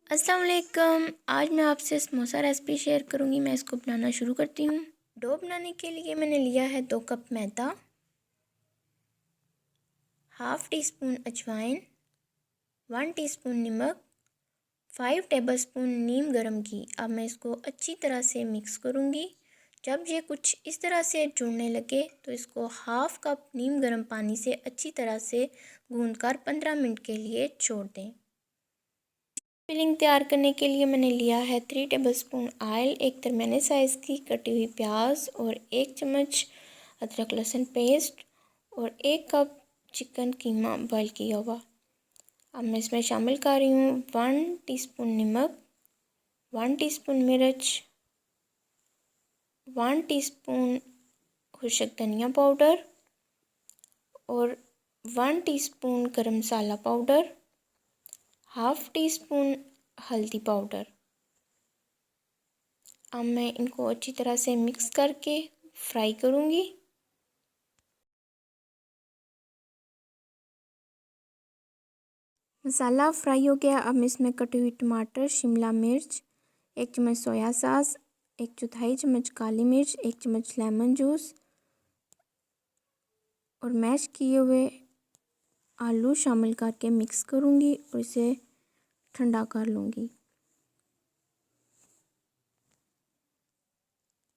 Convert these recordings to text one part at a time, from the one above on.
अस्सलाम वालेकुम। आज मैं आपसे समोसा रेसिपी शेयर करूंगी। मैं इसको बनाना शुरू करती हूँ। डो बनाने के लिए मैंने लिया है 2 कप मैदा, हाफ़ टी स्पून अजवाइन, 1 टीस्पून नमक, 5 टेबलस्पून नीम गरम घी। अब मैं इसको अच्छी तरह से मिक्स करूँगी। जब ये कुछ इस तरह से जुड़ने लगे तो इसको हाफ़ कप नीम गरम पानी से अच्छी तरह से गूँधकर 15 मिनट के लिए छोड़ दें। फिलिंग तैयार करने के लिए मैंने लिया है 3 टेबलस्पून ऑयल, एक दरमियाने साइज़ की कटी हुई प्याज और 1 चम्मच अदरक लहसुन पेस्ट और 1 कप चिकन कीमा बॉईल किया हुआ। अब मैं इसमें शामिल कर रही हूँ 1 टीस्पून नमक, 1 टीस्पून मिर्च, 1 टीस्पून खुशक धनिया पाउडर और 1 टीस्पून गरम मसाला पाउडर, हाफ़ टी स्पून हल्दी पाउडर। अब मैं इनको अच्छी तरह से मिक्स करके फ्राई करूँगी। मसाला फ्राई हो गया। अब मैं इसमें कटी हुई टमाटर, शिमला मिर्च, 1 चम्मच सोया सॉस, 1/4 चम्मच काली मिर्च, 1 चम्मच लेमन जूस और मैश किए हुए आलू शामिल करके मिक्स करूँगी और इसे ठंडा कर लूँगी।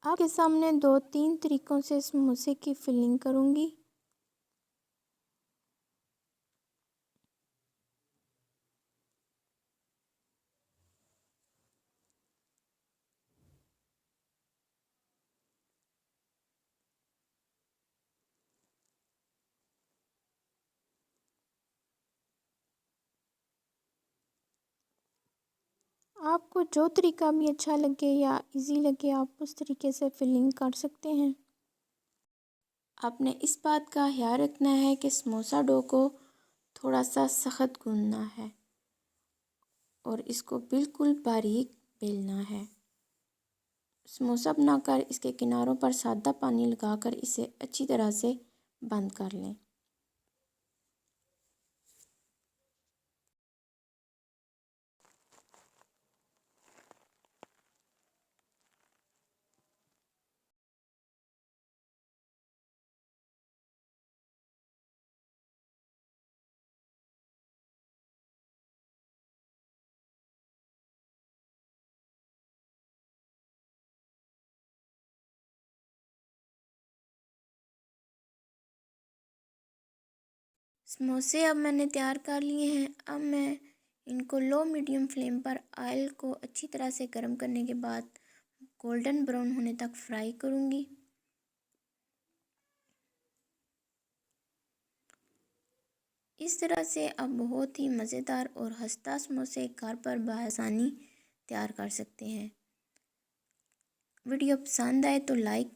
आपके सामने 2-3 तरीक़ों से समोसे की फिलिंग करूँगी। आपको जो तरीका भी अच्छा लगे या इजी लगे आप उस तरीके से फिलिंग कर सकते हैं। आपने इस बात का ख्याल रखना है कि समोसा डो को थोड़ा सा सख्त गूंदना है और इसको बिल्कुल बारीक बेलना है। समोसा बनाकर इसके किनारों पर सादा पानी लगाकर इसे अच्छी तरह से बंद कर लें। समोसे अब मैंने तैयार कर लिए हैं। अब मैं इनको लो मीडियम फ्लेम पर ऑयल को अच्छी तरह से गर्म करने के बाद गोल्डन ब्राउन होने तक फ्राई करूँगी। इस तरह से आप बहुत ही मज़ेदार और खस्ता समोसे घर पर बआसानी तैयार कर सकते हैं। वीडियो पसंद आए तो लाइक